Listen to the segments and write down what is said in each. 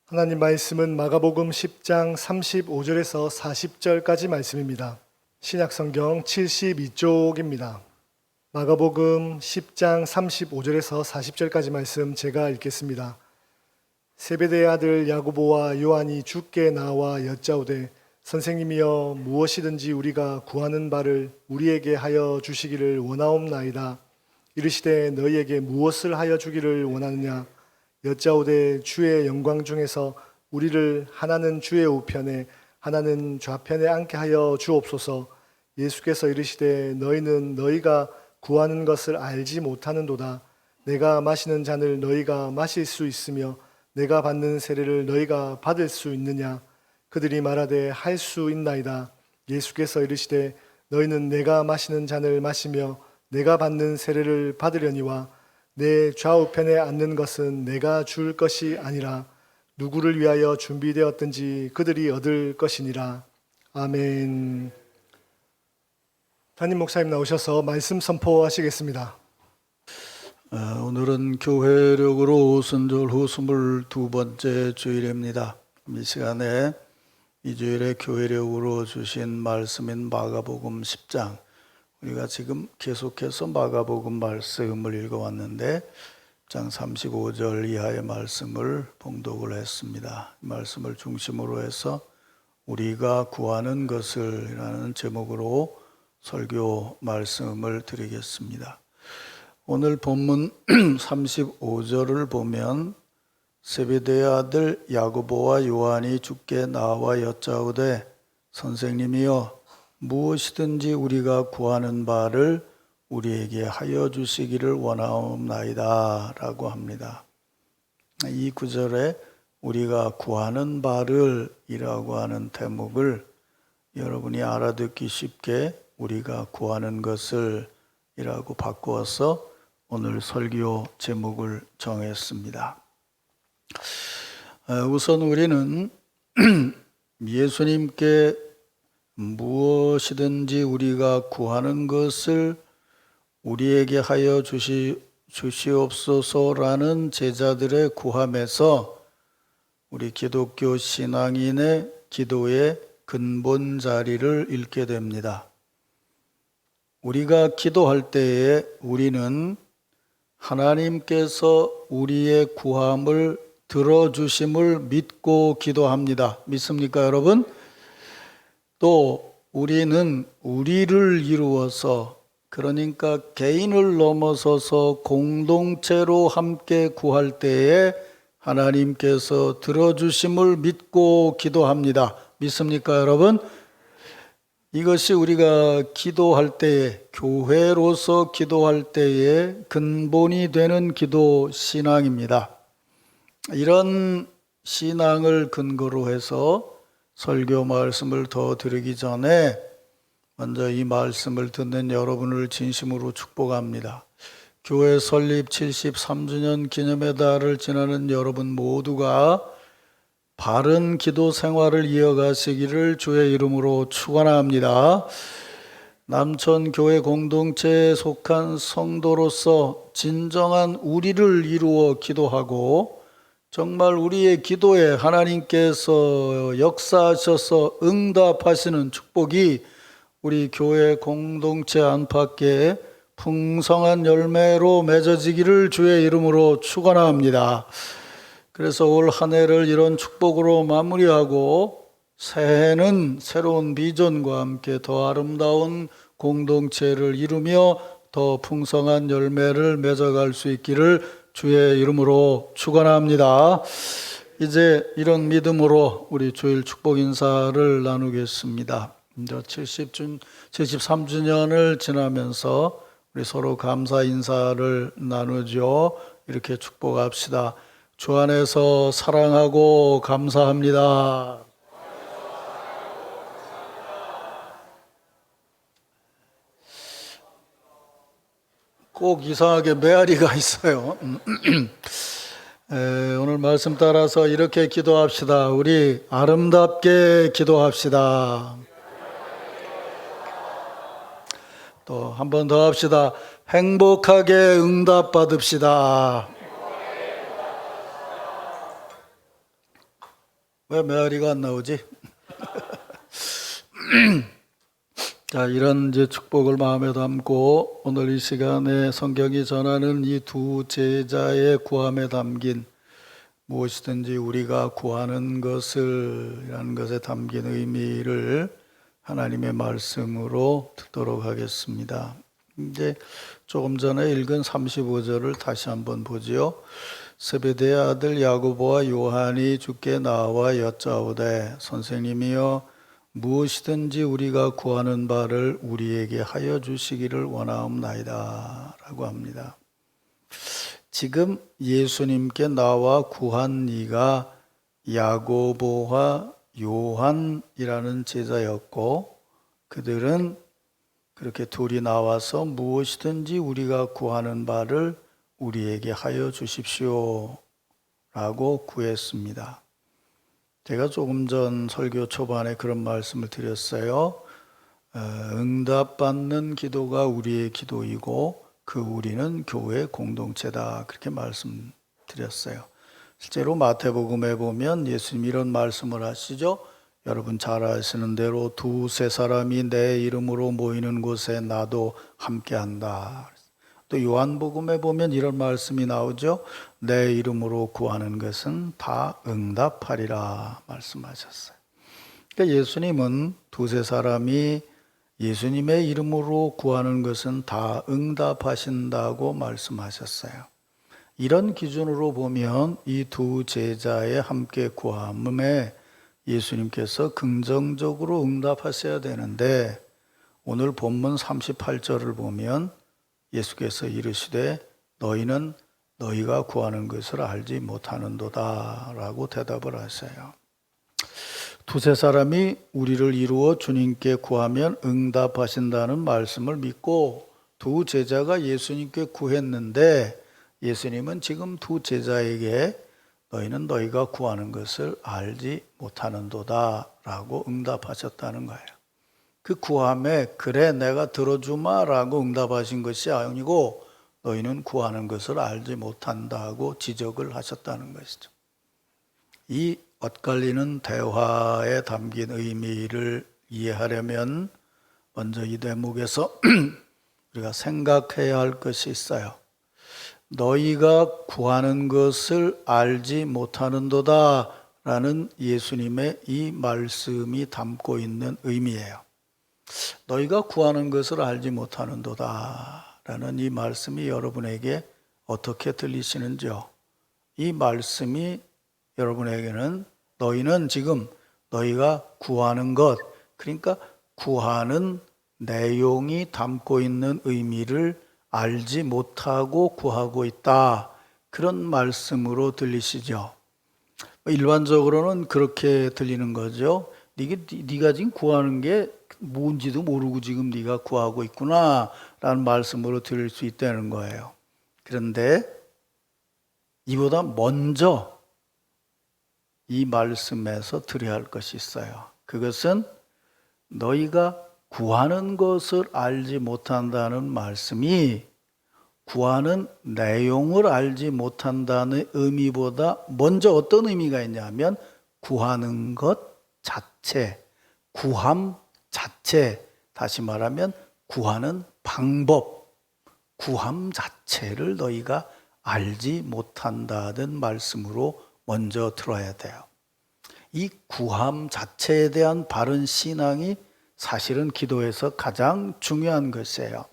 하나님 말씀은 마가복음 10장 35절에서 40절까지 말씀입니다. 신약성경 72쪽입니다. 마가복음 10장 35절에서 40절까지 말씀 제가 읽겠습니다. 세베대의 아들 야고보와 요한이 주께 나와 여짜오되 선생님이여 무엇이든지 우리가 구하는 바를 우리에게 하여 주시기를 원하옵나이다. 이르시되 너희에게 무엇을 하여 주기를 원하느냐? 여짜오되 주의 영광 중에서 우리를 하나는 주의 우편에 하나는 좌편에 앉게 하여 주옵소서. 예수께서 이르시되 너희는 너희가 구하는 것을 알지 못하는도다. 내가 마시는 잔을 너희가 마실 수 있으며 내가 받는 세례를 너희가 받을 수 있느냐? 그들이 말하되 할 수 있나이다. 예수께서 이르시되 너희는 내가 마시는 잔을 마시며 내가 받는 세례를 받으려니와 내 좌우편에 앉는 것은 내가 줄 것이 아니라 누구를 위하여 준비되었든지 그들이 얻을 것이니라. 아멘. 담임 목사님 나오셔서 말씀 선포하시겠습니다. 오늘은 교회력으로 오순절 후 22번째 주일입니다. 이 시간에 이 주일에 교회력으로 주신 말씀인 마가복음 10장, 우리가 지금 계속해서 마가복음 말씀을 읽어왔는데 10장 35절 이하의 말씀을 봉독을 했습니다. 이 말씀을 중심으로 해서 우리가 구하는 것을 이라는 제목으로 설교 말씀을 드리겠습니다. 오늘 본문 35절을 보면 세베대의 아들 야고보와 요한이 주께 나와 여짜오되 선생님이여 무엇이든지 우리가 구하는 바를 우리에게 하여 주시기를 원하옵나이다 라고 합니다. 이 구절에 우리가 구하는 바를 이라고 하는 대목을 여러분이 알아듣기 쉽게 우리가 구하는 것을 이라고 바꾸어서 오늘 설교 제목을 정했습니다. 우선 우리는 예수님께 무엇이든지 우리가 구하는 것을 우리에게 하여 주시옵소서라는 제자들의 구함에서 우리 기독교 신앙인의 기도의 근본 자리를 잃게 됩니다. 우리가 기도할 때에 우리는 하나님께서 우리의 구함을 들어주심을 믿고 기도합니다. 믿습니까, 여러분? 또 우리는 우리를 이루어서, 그러니까 개인을 넘어서서 공동체로 함께 구할 때에 하나님께서 들어주심을 믿고 기도합니다. 믿습니까, 여러분? 이것이 우리가 기도할 때에, 교회로서 기도할 때에 근본이 되는 기도 신앙입니다. 이런 신앙을 근거로 해서 설교 말씀을 더 드리기 전에 먼저 이 말씀을 듣는 여러분을 진심으로 축복합니다. 교회 설립 73주년 기념의 달을 지나는 여러분 모두가 바른 기도 생활을 이어가시기를 주의 이름으로 축원합니다. 남천교회 공동체에 속한 성도로서 진정한 우리를 이루어 기도하고 정말 우리의 기도에 하나님께서 역사하셔서 응답하시는 축복이 우리 교회 공동체 안팎에 풍성한 열매로 맺어지기를 주의 이름으로 축원합니다. 그래서 올 한 해를 이런 축복으로 마무리하고 새해는 새로운 비전과 함께 더 아름다운 공동체를 이루며 더 풍성한 열매를 맺어갈 수 있기를 주의 이름으로 축원합니다. 이제 이런 믿음으로 우리 주일 축복 인사를 나누겠습니다. 73주년을 지나면서 우리 서로 감사 인사를 나누죠. 이렇게 축복합시다. 주 안에서 사랑하고 감사합니다. 꼭 이상하게 메아리가 있어요. 오늘 말씀 따라서 이렇게 기도합시다. 우리 아름답게 기도합시다. 또 한 번 더 합시다. 행복하게 응답받읍시다. 왜 메아리가 안 나오지? 자, 이런 이제 축복을 마음에 담고 오늘 이 시간에 성경이 전하는 이 두 제자의 구함에 담긴 무엇이든지 우리가 구하는 것을이라는 것에 담긴 의미를 하나님의 말씀으로 듣도록 하겠습니다. 이제 조금 전에 읽은 35절을 다시 한번 보지요. 세베대의 아들 야고보와 요한이 주께 나와 여짜오되 선생님이여 무엇이든지 우리가 구하는 바를 우리에게 하여 주시기를 원하옵나이다 라고 합니다. 지금 예수님께 나와 구한 이가 야고보와 요한이라는 제자였고 그들은 그렇게 둘이 나와서 무엇이든지 우리가 구하는 바를 우리에게 하여 주십시오 라고 구했습니다. 제가 조금 전 설교 초반에 그런 말씀을 드렸어요. 응답받는 기도가 우리의 기도이고 그 우리는 교회 공동체다 그렇게 말씀드렸어요. 실제로 마태복음에 보면 예수님 이런 말씀을 하시죠. 여러분 잘 아시는 대로 두세 사람이 내 이름으로 모이는 곳에 나도 함께한다. 또 요한복음에 보면 이런 말씀이 나오죠. 내 이름으로 구하는 것은 다 응답하리라 말씀하셨어요. 그러니까 예수님은 두세 사람이 예수님의 이름으로 구하는 것은 다 응답하신다고 말씀하셨어요. 이런 기준으로 보면 이 두 제자의 함께 구함에 예수님께서 긍정적으로 응답하셔야 되는데 오늘 본문 38절을 보면 예수께서 이르시되 너희는 너희가 구하는 것을 알지 못하는도다 라고 대답을 하세요. 두세 사람이 우리를 이루어 주님께 구하면 응답하신다는 말씀을 믿고 두 제자가 예수님께 구했는데 예수님은 지금 두 제자에게 너희는 너희가 구하는 것을 알지 못하는도다 라고 응답하셨다는 거예요. 그 구함에 그래 내가 들어주마 라고 응답하신 것이 아니고 너희는 구하는 것을 알지 못한다고 지적을 하셨다는 것이죠. 이 엇갈리는 대화에 담긴 의미를 이해하려면 먼저 이 대목에서 우리가 생각해야 할 것이 있어요. 너희가 구하는 것을 알지 못하는도다 라는 예수님의 이 말씀이 담고 있는 의미예요. 너희가 구하는 것을 알지 못하는도다 라는 이 말씀이 여러분에게 어떻게 들리시는지요? 이 말씀이 여러분에게는 너희는 지금 너희가 구하는 것, 그러니까 구하는 내용이 담고 있는 의미를 알지 못하고 구하고 있다. 그런 말씀으로 들리시죠. 일반적으로는 그렇게 들리는 거죠. 네가 지금 구하는 게 뭔지도 모르고 지금 네가 구하고 있구나 라는 말씀으로 들릴 수 있다는 거예요. 그런데 이보다 먼저 이 말씀에서 들어야 할 것이 있어요. 그것은 너희가 구하는 것을 알지 못한다는 말씀이 구하는 내용을 알지 못한다는 의미보다 먼저 어떤 의미가 있냐면 구하는 것 자체, 구함 자체, 다시 말하면 구하는 방법, 구함 자체를 너희가 알지 못한다는 말씀으로 먼저 들어야 돼요. 이 구함 자체에 대한 바른 신앙이 사실은 기도에서 가장 중요한 것이에요.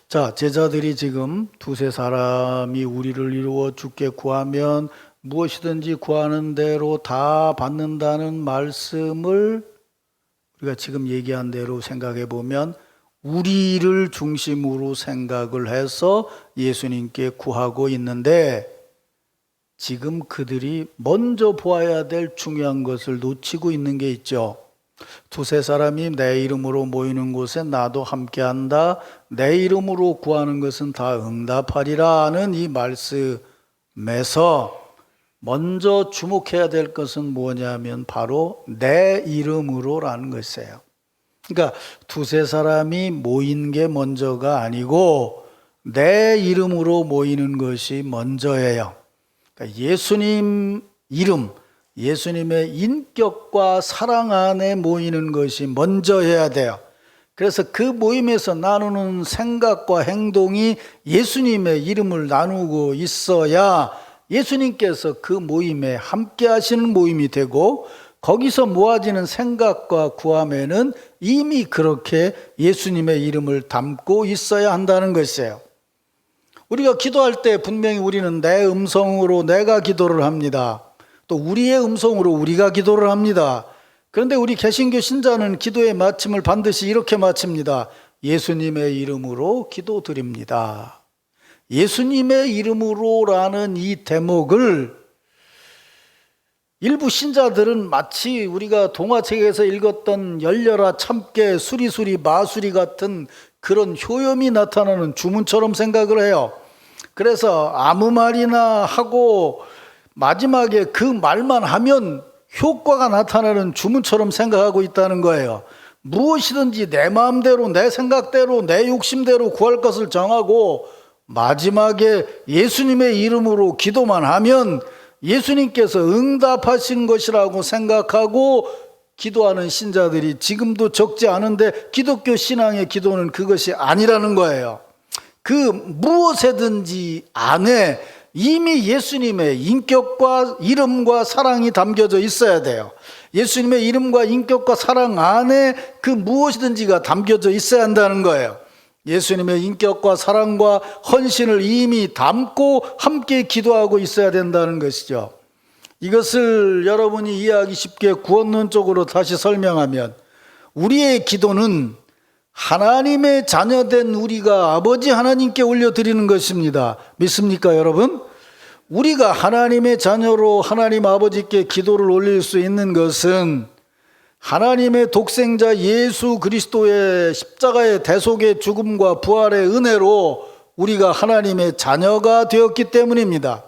자, 제자들이 지금 두세 사람이 우리를 이루어 주께 구하면 무엇이든지 구하는 대로 다 받는다는 말씀을 우리가 지금 얘기한 대로 생각해 보면 우리를 중심으로 생각을 해서 예수님께 구하고 있는데 지금 그들이 먼저 보아야 될 중요한 것을 놓치고 있는 게 있죠. 두세 사람이 내 이름으로 모이는 곳에 나도 함께한다. 내 이름으로 구하는 것은 다 응답하리라는 이 말씀에서 먼저 주목해야 될 것은 뭐냐면 바로 내 이름으로라는 것이에요. 그러니까 두세 사람이 모인 게 먼저가 아니고 내 이름으로 모이는 것이 먼저예요. 그러니까 예수님 이름, 예수님의 인격과 사랑 안에 모이는 것이 먼저 해야 돼요. 그래서 그 모임에서 나누는 생각과 행동이 예수님의 이름을 나누고 있어야 예수님께서 그 모임에 함께 하시는 모임이 되고, 거기서 모아지는 생각과 구함에는 이미 그렇게 예수님의 이름을 담고 있어야 한다는 것이에요. 우리가 기도할 때 분명히 우리는 내 음성으로 내가 기도를 합니다. 또 우리의 음성으로 우리가 기도를 합니다. 그런데 우리 개신교 신자는 기도의 마침을 반드시 이렇게 마칩니다. 예수님의 이름으로 기도드립니다. 예수님의 이름으로라는 이 대목을 일부 신자들은 마치 우리가 동화책에서 읽었던 열려라 참깨 수리수리 마수리 같은 그런 효염이 나타나는 주문처럼 생각을 해요. 그래서 아무 말이나 하고 마지막에 그 말만 하면 효과가 나타나는 주문처럼 생각하고 있다는 거예요. 무엇이든지 내 마음대로, 내 생각대로, 내 욕심대로 구할 것을 정하고 마지막에 예수님의 이름으로 기도만 하면 예수님께서 응답하신 것이라고 생각하고 기도하는 신자들이 지금도 적지 않은데, 기독교 신앙의 기도는 그것이 아니라는 거예요. 그 무엇에든지 안에 이미 예수님의 인격과 이름과 사랑이 담겨져 있어야 돼요. 예수님의 이름과 인격과 사랑 안에 그 무엇이든지가 담겨져 있어야 한다는 거예요. 예수님의 인격과 사랑과 헌신을 이미 담고 함께 기도하고 있어야 된다는 것이죠. 이것을 여러분이 이해하기 쉽게 구원론적으로 다시 설명하면, 우리의 기도는 하나님의 자녀된 우리가 아버지 하나님께 올려드리는 것입니다. 믿습니까, 여러분? 우리가 하나님의 자녀로 하나님 아버지께 기도를 올릴 수 있는 것은 하나님의 독생자 예수 그리스도의 십자가의 대속의 죽음과 부활의 은혜로 우리가 하나님의 자녀가 되었기 때문입니다.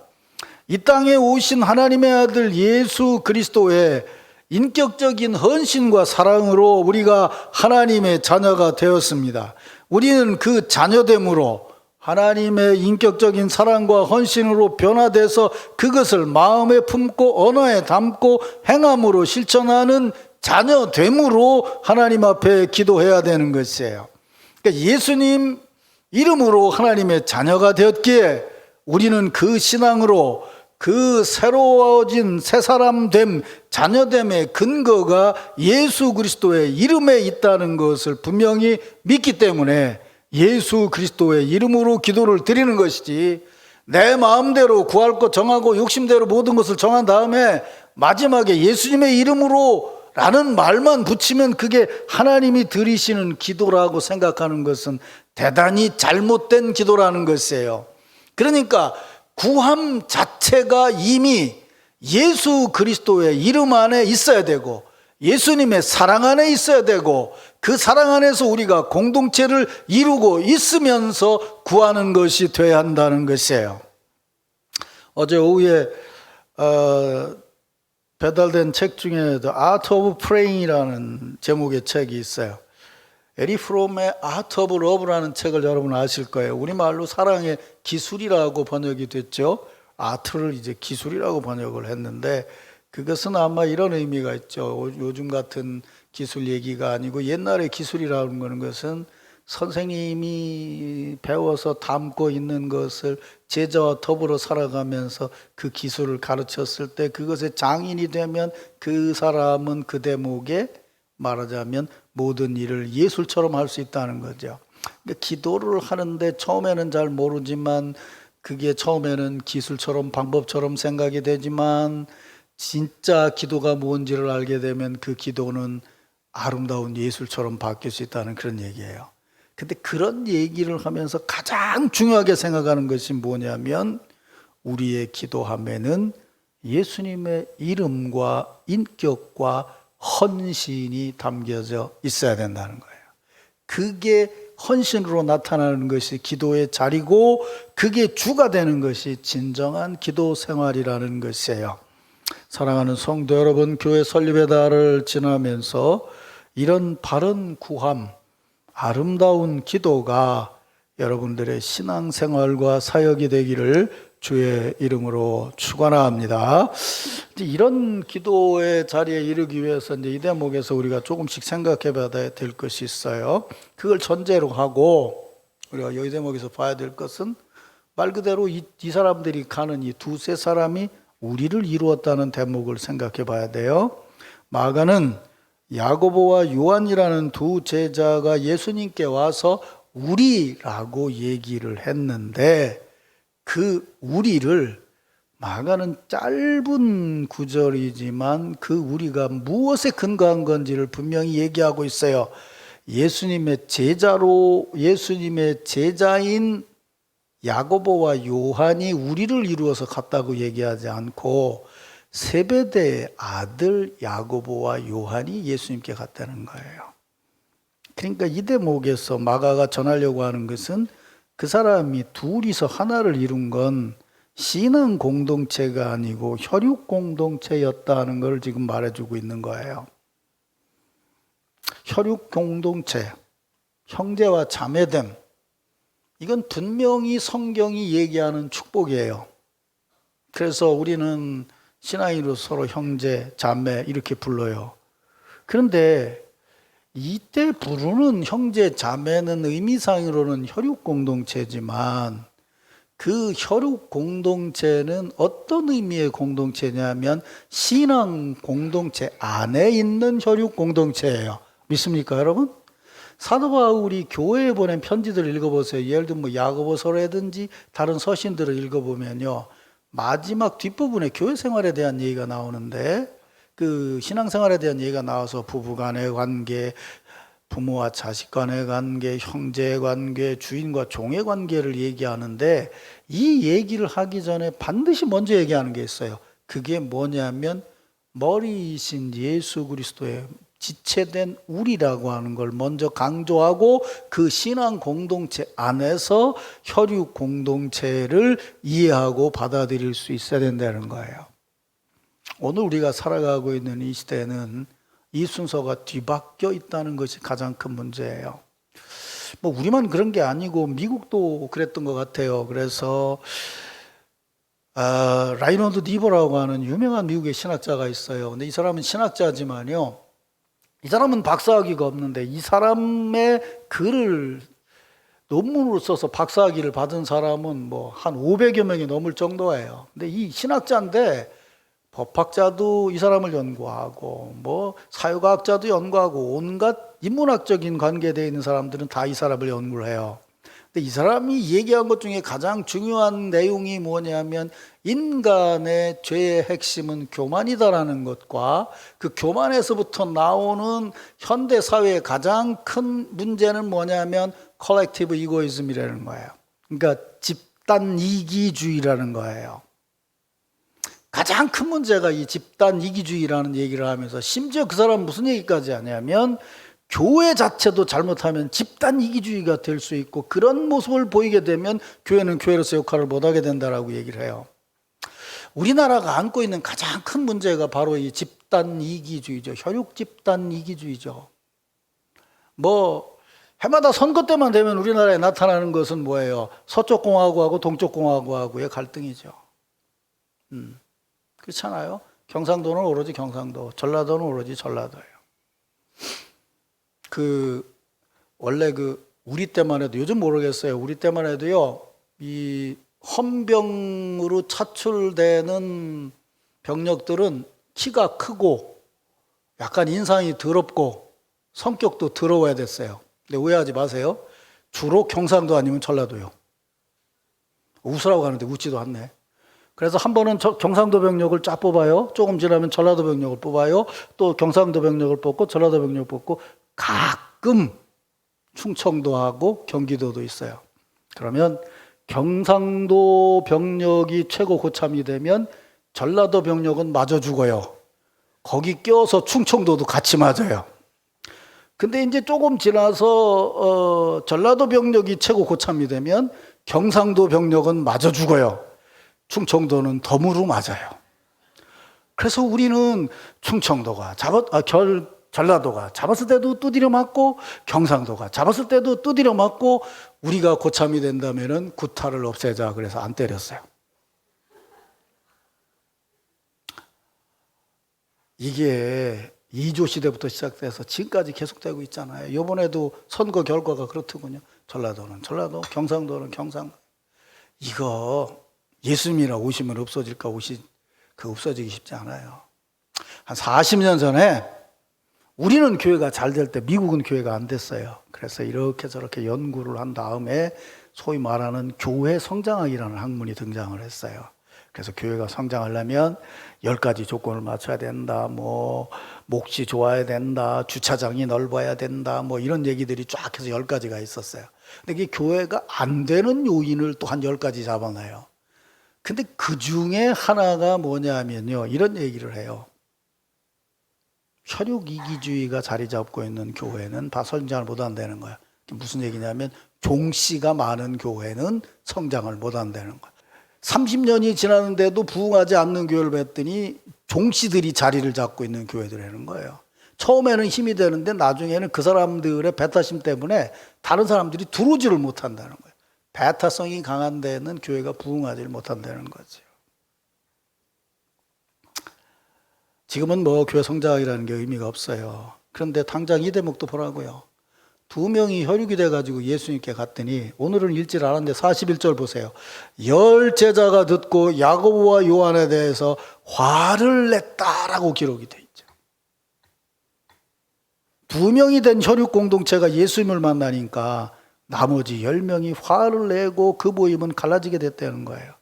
이 땅에 오신 하나님의 아들 예수 그리스도의 인격적인 헌신과 사랑으로 우리가 하나님의 자녀가 되었습니다. 우리는 그 자녀됨으로 하나님의 인격적인 사랑과 헌신으로 변화돼서 그것을 마음에 품고 언어에 담고 행함으로 실천하는 자녀됨으로 하나님 앞에 기도해야 되는 것이에요. 그러니까 예수님 이름으로 하나님의 자녀가 되었기에 우리는 그 신앙으로 그 새로워진 새 사람됨, 자녀됨의 근거가 예수 그리스도의 이름에 있다는 것을 분명히 믿기 때문에 예수 그리스도의 이름으로 기도를 드리는 것이지, 내 마음대로 구할 것 정하고 욕심대로 모든 것을 정한 다음에 마지막에 예수님의 이름으로 라는 말만 붙이면 그게 하나님이 들으시는 기도라고 생각하는 것은 대단히 잘못된 기도라는 것이에요. 그러니까 구함 자체가 이미 예수 그리스도의 이름 안에 있어야 되고 예수님의 사랑 안에 있어야 되고, 그 사랑 안에서 우리가 공동체를 이루고 있으면서 구하는 것이 돼야 한다는 것이에요. 어제 오후에 배달된 책 중에 The Art of Praying이라는 제목의 책이 있어요. 에리 프롬의 Art of Love라는 책을 여러분 아실 거예요. 우리말로 사랑의 기술이라고 번역이 됐죠. 아트를 이제 기술이라고 번역을 했는데, 그것은 아마 이런 의미가 있죠. 요즘 같은 기술 얘기가 아니고, 옛날의 기술이라는 것은 선생님이 배워서 담고 있는 것을 제자와 더불어 살아가면서 그 기술을 가르쳤을 때 그것의 장인이 되면 그 사람은 그 대목에 말하자면 모든 일을 예술처럼 할 수 있다는 거죠. 그러니까 기도를 하는데 처음에는 잘 모르지만, 그게 처음에는 기술처럼 방법처럼 생각이 되지만 진짜 기도가 뭔지를 알게 되면 그 기도는 아름다운 예술처럼 바뀔 수 있다는 그런 얘기예요. 근데 그런 얘기를 하면서 가장 중요하게 생각하는 것이 뭐냐면, 우리의 기도함에는 예수님의 이름과 인격과 헌신이 담겨져 있어야 된다는 거예요. 그게 헌신으로 나타나는 것이 기도의 자리고, 그게 주가 되는 것이 진정한 기도 생활이라는 것이에요. 사랑하는 성도 여러분, 교회 설립의 달을 지나면서 이런 바른 구함, 아름다운 기도가 여러분들의 신앙생활과 사역이 되기를 주의 이름으로 축원합니다. 이제 이런 기도의 자리에 이르기 위해서 이제 이 대목에서 우리가 조금씩 생각해 봐야 될 것이 있어요. 그걸 전제로 하고 우리가 이 대목에서 봐야 될 것은 말 그대로 이 사람들이 가는 이 두세 사람이 우리를 이루었다는 대목을 생각해 봐야 돼요. 마가는 야고보와 요한이라는 두 제자가 예수님께 와서 우리라고 얘기를 했는데 그 우리를 마가는 짧은 구절이지만 그 우리가 무엇에 근거한 건지를 분명히 얘기하고 있어요. 예수님의 제자인 야고보와 요한이 우리를 이루어서 갔다고 얘기하지 않고 세베대의 아들 야고보와 요한이 예수님께 갔다는 거예요. 그러니까 이 대목에서 마가가 전하려고 하는 것은 그 사람이 둘이서 하나를 이룬 건 신앙 공동체가 아니고 혈육 공동체였다는 걸 지금 말해주고 있는 거예요. 혈육 공동체, 형제와 자매됨, 이건 분명히 성경이 얘기하는 축복이에요. 그래서 우리는 신앙인으로 서로 형제, 자매 이렇게 불러요. 그런데 이때 부르는 형제, 자매는 의미상으로는 혈육 공동체지만 그 혈육 공동체는 어떤 의미의 공동체냐면 신앙 공동체 안에 있는 혈육 공동체예요. 믿습니까, 여러분? 사도 바울이 교회에 보낸 편지들을 읽어보세요. 예를 들면 뭐 야고보서라든지 다른 서신들을 읽어보면요, 마지막 뒷부분에 교회 생활에 대한 얘기가 나오는데 그 신앙생활에 대한 얘기가 나와서 부부 간의 관계, 부모와 자식 간의 관계, 형제 관계, 주인과 종의 관계를 얘기하는데 이 얘기를 하기 전에 반드시 먼저 얘기하는 게 있어요. 그게 뭐냐면 머리이신 예수 그리스도의 지체된 우리라고 하는 걸 먼저 강조하고 그 신앙 공동체 안에서 혈육 공동체를 이해하고 받아들일 수 있어야 된다는 거예요. 오늘 우리가 살아가고 있는 이 시대는 이 순서가 뒤바뀌어 있다는 것이 가장 큰 문제예요. 뭐 우리만 그런 게 아니고 미국도 그랬던 것 같아요. 그래서 라이너드 니버라고 하는 유명한 미국의 신학자가 있어요. 근데 이 사람은 신학자지만요, 이 사람은 박사학위가 없는데 이 사람의 글을 논문으로 써서 박사학위를 받은 사람은 뭐 한 500여 명이 넘을 정도예요. 근데 이 신학자인데 법학자도 이 사람을 연구하고 뭐 사회과학자도 연구하고 온갖 인문학적인 관계에 되어 있는 사람들은 다 이 사람을 연구를 해요. 근데 이 사람이 얘기한 것 중에 가장 중요한 내용이 뭐냐면 인간의 죄의 핵심은 교만이다라는 것과 그 교만에서부터 나오는 현대 사회의 가장 큰 문제는 뭐냐면 컬렉티브 이고이즘이라는 거예요. 그러니까 집단 이기주의라는 거예요. 가장 큰 문제가 이 집단 이기주의라는 얘기를 하면서 심지어 그 사람은 무슨 얘기까지 하냐면 교회 자체도 잘못하면 집단 이기주의가 될 수 있고 그런 모습을 보이게 되면 교회는 교회로서 역할을 못하게 된다라고 얘기를 해요. 우리나라가 안고 있는 가장 큰 문제가 바로 이 집단 이기주의죠. 혈육 집단 이기주의죠. 뭐 해마다 선거 때만 되면 우리나라에 나타나는 것은 뭐예요? 서쪽 공화국하고 동쪽 공화국하고의 갈등이죠. 그렇잖아요. 경상도는 오로지 경상도, 전라도는 오로지 전라도예요. 원래 우리 때만 해도, 요즘 모르겠어요. 우리 때만 해도요, 이 헌병으로 차출되는 병력들은 키가 크고 약간 인상이 더럽고 성격도 더러워야 됐어요. 근데 오해하지 마세요. 주로 경상도 아니면 전라도요. 웃으라고 하는데 웃지도 않네. 그래서 한 번은 경상도 병력을 쫙 뽑아요. 조금 지나면 전라도 병력을 뽑아요. 또 경상도 병력을 뽑고 전라도 병력을 뽑고 가끔 충청도하고 경기도도 있어요. 그러면 경상도 병력이 최고 고참이 되면 전라도 병력은 맞아 죽어요. 거기 껴서 충청도도 같이 맞아요. 근데 이제 조금 지나서 전라도 병력이 최고 고참이 되면 경상도 병력은 맞아 죽어요. 충청도는 덤으로 맞아요. 그래서 우리는 충청도가 전라도가 잡았을 때도 두드려 맞고 경상도가 잡았을 때도 두드려 맞고 우리가 고참이 된다면은 구타를 없애자 그래서 안 때렸어요. 이게 2조 시대부터 시작돼서 지금까지 계속되고 있잖아요. 이번에도 선거 결과가 그렇더군요. 전라도는 전라도, 경상도는 경상도. 이거 예수님이라 오시면 없어질까? 없어지기 쉽지 않아요. 한 40년 전에 우리는 교회가 잘 될 때 미국은 교회가 안 됐어요. 그래서 이렇게 저렇게 연구를 한 다음에 소위 말하는 교회 성장학이라는 학문이 등장을 했어요. 그래서 교회가 성장하려면 10가지 조건을 맞춰야 된다. 몫이 좋아야 된다. 주차장이 넓어야 된다. 이런 얘기들이 쫙 해서 10가지가 있었어요. 근데 이게 교회가 안 되는 요인을 또 한 10가지 잡아놔요. 근데 그 중에 하나가 뭐냐면요. 이런 얘기를 해요. 혈육 이기주의가 자리 잡고 있는 교회는 다 성장을 못 한다는 거야. 무슨 얘기냐면 종씨가 많은 교회는 성장을 못 한다는 거야. 30년이 지났는데도 부흥하지 않는 교회를 봤더니 종씨들이 자리를 잡고 있는 교회들이라는 거예요. 처음에는 힘이 되는데 나중에는 그 사람들의 배타심 때문에 다른 사람들이 들어오지를 못한다는 거예요. 배타성이 강한 데는 교회가 부흥하지 못한다는 거죠. 지금은 교회 성장이라는 게 의미가 없어요. 그런데 당장 이 대목도 보라고요. 2명이 혈육이 돼가지고 예수님께 갔더니 오늘은 읽질 않았는데 41절 보세요. 10 제자가 듣고 야고보와 요한에 대해서 화를 냈다라고 기록이 돼 있죠. 2명이 된 혈육 공동체가 예수님을 만나니까 나머지 10명이 화를 내고 그 모임은 갈라지게 됐다는 거예요.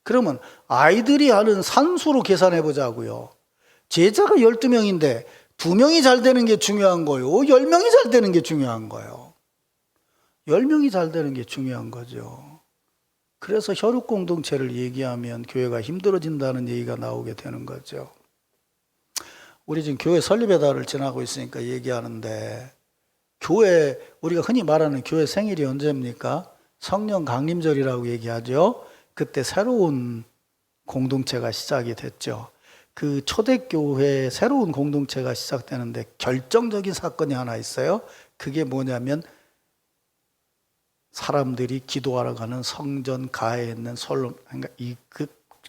그러면 아이들이 하는 산수로 계산해 보자고요. 제자가 12명인데 2명이 잘 되는 게 중요한 거예요? 10명이 잘 되는 게 중요한 거예요? 10명이 잘 되는 게 중요한 거죠. 그래서 혈육 공동체를 얘기하면 교회가 힘들어진다는 얘기가 나오게 되는 거죠. 우리 지금 교회 설립의 달을 지나고 있으니까 얘기하는데, 교회, 우리가 흔히 말하는 교회 생일이 언제입니까? 성령 강림절이라고 얘기하죠. 그때 새로운 공동체가 시작이 됐죠. 그 초대교회 새로운 공동체가 시작되는데 결정적인 사건이 하나 있어요. 그게 뭐냐면 사람들이 기도하러 가는 성전 가에 있는 그러니까 그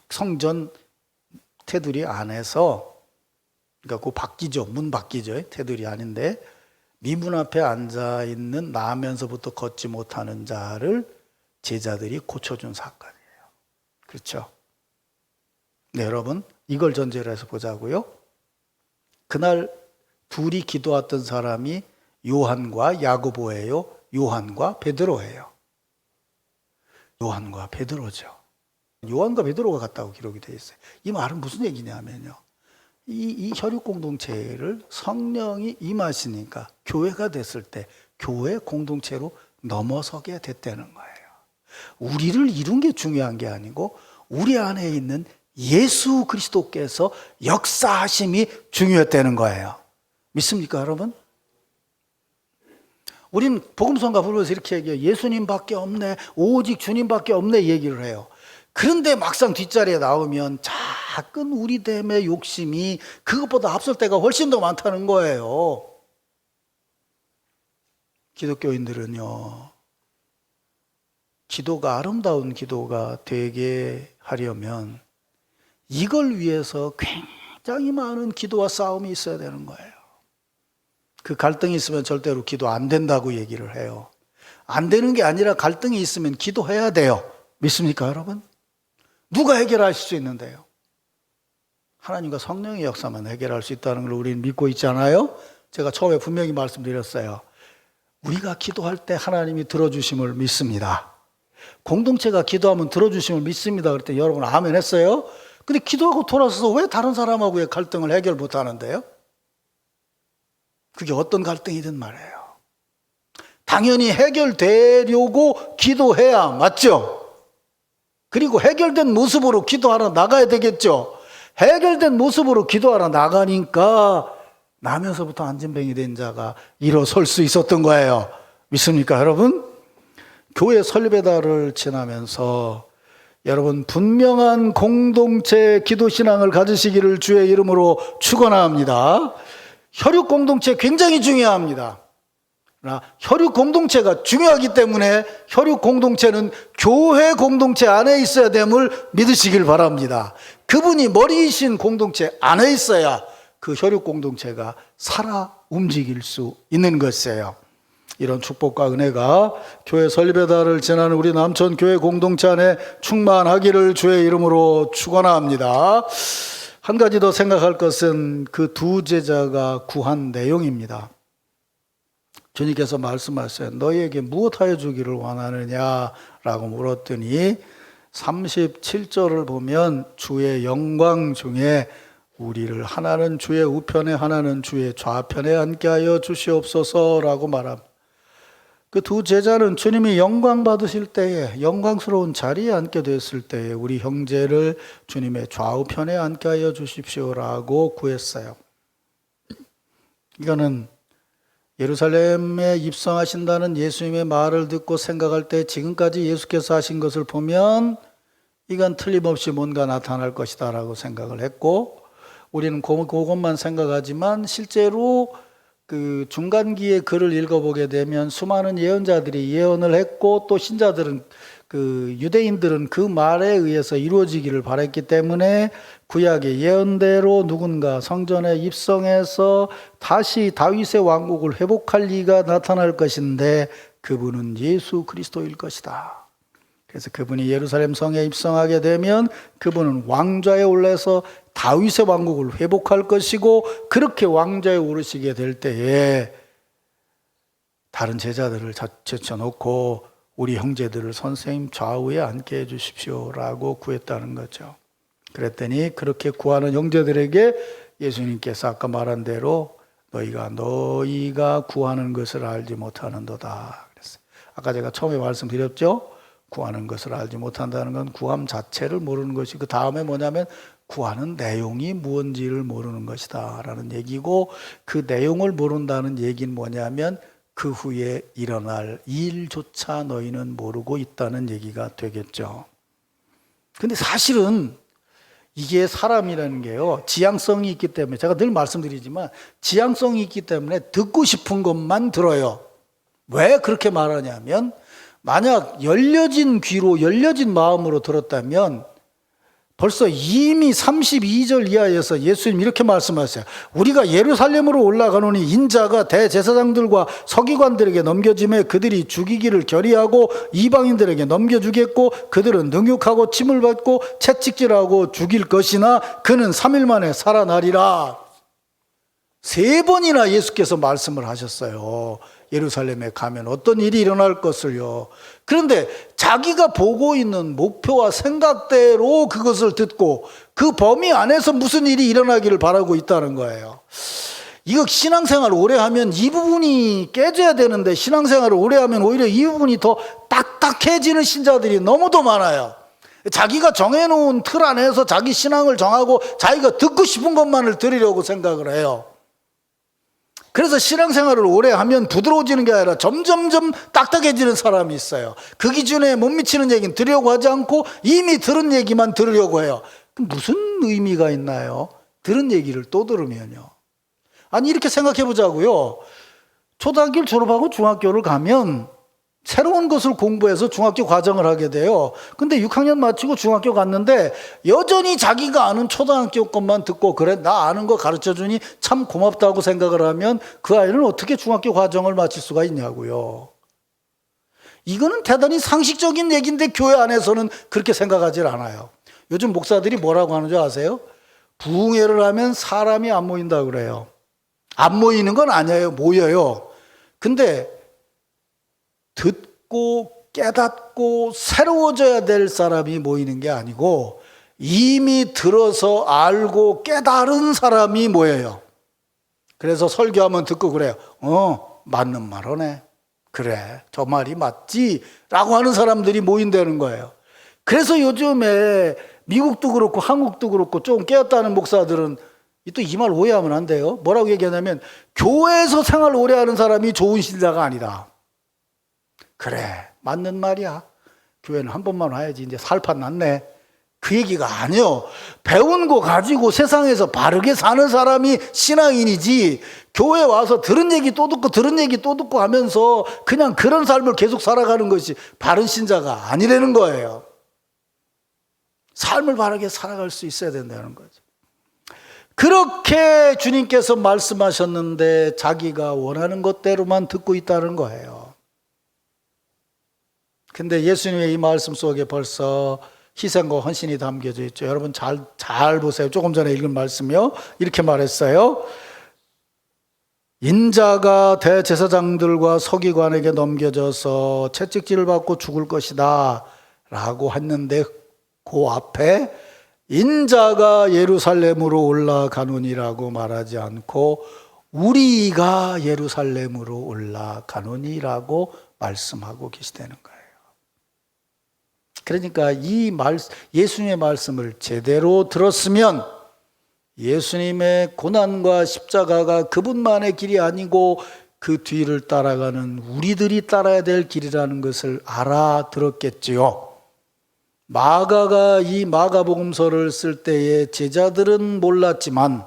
성전 테두리 안에서, 그러니까 그 밖이죠, 문 밖이죠, 테두리 아닌데 미문 앞에 앉아 있는 나면서부터 걷지 못하는 자를 제자들이 고쳐준 사건이에요. 그렇죠? 네, 여러분, 이걸 전제로 해서 보자고요. 그날 둘이 기도했던 사람이 요한과 야고보예요. 요한과 베드로예요. 요한과 베드로죠. 요한과 베드로가 갔다고 기록이 되어 있어요. 이 말은 무슨 얘기냐면요. 이 혈육 공동체를 성령이 임하시니까 교회가 됐을 때 교회 공동체로 넘어서게 됐다는 거예요. 우리를 이룬 게 중요한 게 아니고 우리 안에 있는 예수 그리스도께서 역사하심이 중요했다는 거예요. 믿습니까, 여러분? 우린 복음성가 부르면서 이렇게 얘기해요. 예수님밖에 없네, 오직 주님밖에 없네 얘기를 해요. 그런데 막상 뒷자리에 나오면 작은 우리됨의 욕심이 그것보다 앞설 때가 훨씬 더 많다는 거예요. 기독교인들은요, 기도가 아름다운 기도가 되게 하려면 이걸 위해서 굉장히 많은 기도와 싸움이 있어야 되는 거예요. 그 갈등이 있으면 절대로 기도 안 된다고 얘기를 해요. 안 되는 게 아니라 갈등이 있으면 기도해야 돼요. 믿습니까, 여러분? 누가 해결할 수 있는데요? 하나님과 성령의 역사만 해결할 수 있다는 걸 우리는 믿고 있잖아요. 제가 처음에 분명히 말씀드렸어요. 우리가 기도할 때 하나님이 들어주심을 믿습니다. 공동체가 기도하면 들어주심을 믿습니다. 그랬더니 여러분 아멘 했어요. 근데 기도하고 돌아서서 왜 다른 사람하고의 갈등을 해결 못 하는데요? 그게 어떤 갈등이든 말이에요. 당연히 해결되려고 기도해야 맞죠? 그리고 해결된 모습으로 기도하러 나가야 되겠죠? 해결된 모습으로 기도하러 나가니까 나면서부터 안진뱅이 된 자가 일어설 수 있었던 거예요. 믿습니까, 여러분? 교회 설립의 달을 지나면서 여러분 분명한 공동체 기도신앙을 가지시기를 주의 이름으로 축원합니다. 혈육 공동체 굉장히 중요합니다. 그러나 혈육 공동체가 중요하기 때문에 혈육 공동체는 교회 공동체 안에 있어야 됨을 믿으시길 바랍니다. 그분이 머리이신 공동체 안에 있어야 그 혈육 공동체가 살아 움직일 수 있는 것이에요. 이런 축복과 은혜가 교회 설립의 달을 지나는 우리 남천 교회 공동체 안에 충만하기를 주의 이름으로 축원합니다. 한 가지 더 생각할 것은 그 두 제자가 구한 내용입니다. 주님께서 말씀하셨어요. 너희에게 무엇하여 주기를 원하느냐라고 물었더니 37절을 보면 주의 영광 중에 우리를 하나는 주의 우편에 하나는 주의 좌편에 앉게 하여 주시옵소서라고 말합니다. 그 두 제자는 주님이 영광 받으실 때에, 영광스러운 자리에 앉게 됐을 때에 우리 형제를 주님의 좌우편에 앉게 하여 주십시오라고 구했어요. 이거는 예루살렘에 입성하신다는 예수님의 말을 듣고 생각할 때 지금까지 예수께서 하신 것을 보면 이건 틀림없이 뭔가 나타날 것이다 라고 생각을 했고, 우리는 그것만 생각하지만 실제로 그 중간기의 글을 읽어보게 되면 수많은 예언자들이 예언을 했고, 또 신자들은 그 유대인들은 그 말에 의해서 이루어지기를 바랬기 때문에 구약의 예언대로 누군가 성전에 입성해서 다시 다윗의 왕국을 회복할 리가 나타날 것인데 그분은 예수 그리스도일 것이다. 그래서 그분이 예루살렘 성에 입성하게 되면 그분은 왕좌에 올라서 다윗의 왕국을 회복할 것이고, 그렇게 왕좌에 오르시게 될 때에 다른 제자들을 제쳐놓고 우리 형제들을 선생님 좌우에 앉게 해주십시오라고 구했다는 거죠. 그랬더니 그렇게 구하는 형제들에게 예수님께서 아까 말한 대로 너희가 구하는 것을 알지 못하는도다 그랬어요. 아까 제가 처음에 말씀드렸죠. 구하는 것을 알지 못한다는 건 구함 자체를 모르는 것이, 그 다음에 뭐냐면 구하는 내용이 무언지를 모르는 것이다 라는 얘기고, 그 내용을 모른다는 얘기는 뭐냐면 그 후에 일어날 일조차 너희는 모르고 있다는 얘기가 되겠죠. 근데 사실은 이게 사람이라는 게요, 지향성이 있기 때문에, 제가 늘 말씀드리지만 지향성이 있기 때문에 듣고 싶은 것만 들어요. 왜 그렇게 말하냐면, 만약 열려진 귀로 열려진 마음으로 들었다면 벌써 이미 32절 이하에서 예수님 이렇게 말씀하셨어요. 우리가 예루살렘으로 올라가노니 인자가 대제사장들과 서기관들에게 넘겨짐에 그들이 죽이기를 결의하고 이방인들에게 넘겨주겠고, 그들은 능욕하고 침을 받고 채찍질하고 죽일 것이나 그는 3일 만에 살아나리라. 3번이나 예수께서 말씀을 하셨어요. 예루살렘에 가면 어떤 일이 일어날 것을요. 그런데 자기가 보고 있는 목표와 생각대로 그것을 듣고 그 범위 안에서 무슨 일이 일어나기를 바라고 있다는 거예요. 이거 신앙생활을 오래 하면 이 부분이 깨져야 되는데, 신앙생활을 오래 하면 오히려 이 부분이 더 딱딱해지는 신자들이 너무도 많아요. 자기가 정해놓은 틀 안에서 자기 신앙을 정하고 자기가 듣고 싶은 것만을 들으려고 생각을 해요. 그래서 신앙생활을 오래 하면 부드러워지는 게 아니라 점점점 딱딱해지는 사람이 있어요. 그 기준에 못 미치는 얘기는 들으려고 하지 않고 이미 들은 얘기만 들으려고 해요. 그럼 무슨 의미가 있나요? 들은 얘기를 또 들으면요. 아니, 이렇게 생각해 보자고요. 초등학교를 졸업하고 중학교를 가면 새로운 것을 공부해서 중학교 과정을 하게 돼요. 근데 6학년 마치고 중학교 갔는데 여전히 자기가 아는 초등학교 것만 듣고, 그래 나 아는 거 가르쳐주니 참 고맙다고 생각을 하면 그 아이는 어떻게 중학교 과정을 마칠 수가 있냐고요. 이거는 대단히 상식적인 얘기인데 교회 안에서는 그렇게 생각하지 않아요. 요즘 목사들이 뭐라고 하는 줄 아세요? 부흥회를 하면 사람이 안 모인다 그래요. 안 모이는 건 아니에요. 모여요. 근데 듣고 깨닫고 새로워져야 될 사람이 모이는 게 아니고 이미 들어서 알고 깨달은 사람이 모여요. 그래서 설교하면 듣고 그래요. 맞는 말 하네. 그래, 저 말이 맞지? 라고 하는 사람들이 모인다는 거예요. 그래서 요즘에 미국도 그렇고 한국도 그렇고 좀 깨었다는 목사들은 또 이 말 오해하면 안 돼요. 뭐라고 얘기하냐면 교회에서 생활 오래 하는 사람이 좋은 신자가 아니다. 그래, 맞는 말이야. 교회는 한 번만 와야지 이제 살판 났네. 그 얘기가 아니요. 배운 거 가지고 세상에서 바르게 사는 사람이 신앙인이지, 교회 와서 들은 얘기 또 듣고 들은 얘기 또 듣고 하면서 그냥 그런 삶을 계속 살아가는 것이 바른 신자가 아니라는 거예요. 삶을 바르게 살아갈 수 있어야 된다는 거죠. 그렇게 주님께서 말씀하셨는데 자기가 원하는 것대로만 듣고 있다는 거예요. 근데 예수님의 이 말씀 속에 벌써 희생과 헌신이 담겨져 있죠. 여러분 잘 보세요. 조금 전에 읽은 말씀이요. 이렇게 말했어요. 인자가 대제사장들과 서기관에게 넘겨져서 채찍질을 받고 죽을 것이다 라고 했는데 그 앞에 인자가 예루살렘으로 올라가느니라고 말하지 않고 우리가 예루살렘으로 올라가느니라고 말씀하고 계시다는 거예요. 그러니까 예수님의 말씀을 제대로 들었으면 예수님의 고난과 십자가가 그분만의 길이 아니고 그 뒤를 따라가는 우리들이 따라야 될 길이라는 것을 알아들었겠지요. 마가가 이 마가복음서를 쓸 때에 제자들은 몰랐지만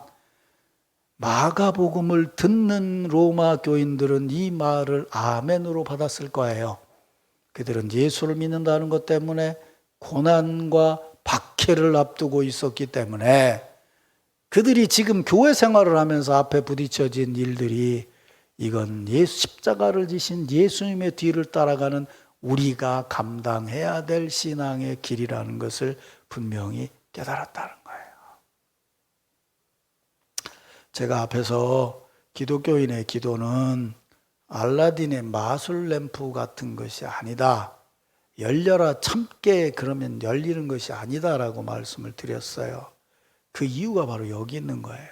마가복음을 듣는 로마 교인들은 이 말을 아멘으로 받았을 거예요. 그들은 예수를 믿는다는 것 때문에 고난과 박해를 앞두고 있었기 때문에 그들이 지금 교회 생활을 하면서 앞에 부딪혀진 일들이 이건 십자가를 지신 예수님의 뒤를 따라가는 우리가 감당해야 될 신앙의 길이라는 것을 분명히 깨달았다는 거예요. 제가 앞에서 기독교인의 기도는 알라딘의 마술 램프 같은 것이 아니다. 열려라 참깨 그러면 열리는 것이 아니다라고 말씀을 드렸어요. 그 이유가 바로 여기 있는 거예요.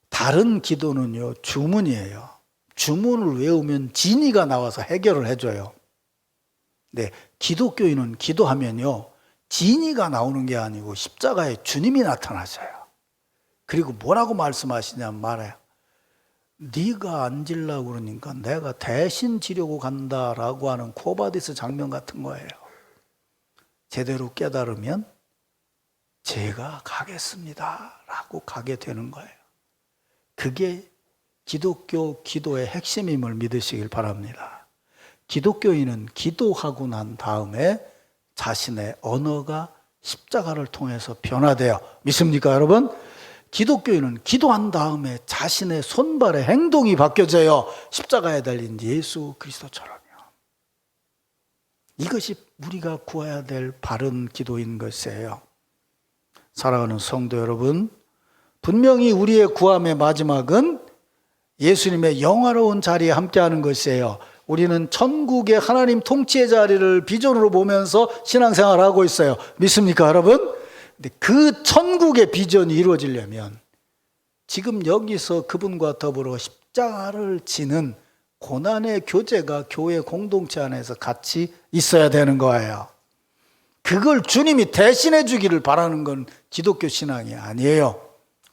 다른 기도는요, 주문이에요. 주문을 외우면 진이가 나와서 해결을 해줘요. 네, 기독교인은 기도하면요, 진이가 나오는 게 아니고 십자가에 주님이 나타나셔요. 그리고 뭐라고 말씀하시냐면 말해요. 네가 안 지려고 그러니까 내가 대신 지려고 간다라고 하는 코바디스 장면 같은 거예요. 제대로 깨달으면 제가 가겠습니다 라고 가게 되는 거예요. 그게 기독교 기도의 핵심임을 믿으시길 바랍니다. 기독교인은 기도하고 난 다음에 자신의 언어가 십자가를 통해서 변화돼요. 믿습니까 여러분? 기독교인은 기도한 다음에 자신의 손발의 행동이 바뀌어져요. 십자가에 달린 예수 그리스도처럼요. 이것이 우리가 구해야 될 바른 기도인 것이에요. 사랑하는 성도 여러분, 분명히 우리의 구함의 마지막은 예수님의 영화로운 자리에 함께하는 것이에요. 우리는 천국의 하나님 통치의 자리를 비전으로 보면서 신앙생활을 하고 있어요. 믿습니까 여러분? 근데 그 천국의 비전이 이루어지려면 지금 여기서 그분과 더불어 십자가를 지는 고난의 교제가 교회 공동체 안에서 같이 있어야 되는 거예요. 그걸 주님이 대신해 주기를 바라는 건 기독교 신앙이 아니에요.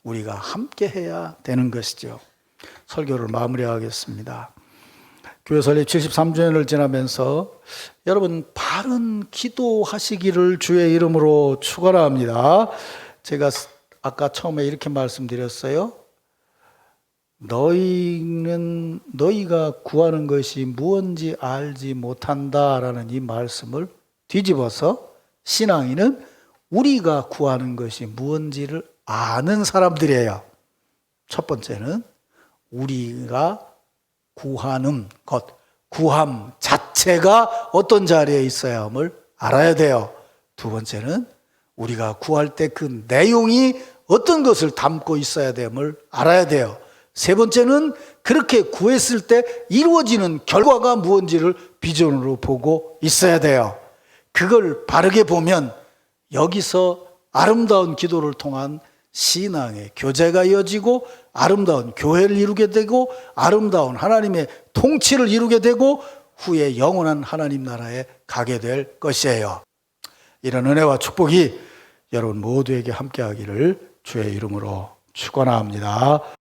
우리가 함께 해야 되는 것이죠. 설교를 마무리하겠습니다. 교회 설립 73주년을 지나면서 여러분 바른 기도하시기를 주의 이름으로 축원합니다. 제가 아까 처음에 이렇게 말씀드렸어요. 너희가 구하는 것이 무언지 알지 못한다라는 이 말씀을 뒤집어서 신앙인은 우리가 구하는 것이 무언지를 아는 사람들이에요. 첫 번째는 우리가 구하는 것, 구함 자체가 어떤 자리에 있어야 함을 알아야 돼요. 두 번째는 우리가 구할 때 그 내용이 어떤 것을 담고 있어야 됨을 알아야 돼요. 세 번째는 그렇게 구했을 때 이루어지는 결과가 무언지를 비전으로 보고 있어야 돼요. 그걸 바르게 보면 여기서 아름다운 기도를 통한 신앙의 교제가 이어지고 아름다운 교회를 이루게 되고 아름다운 하나님의 통치를 이루게 되고 후에 영원한 하나님 나라에 가게 될 것이에요. 이런 은혜와 축복이 여러분 모두에게 함께하기를 주의 이름으로 축원합니다.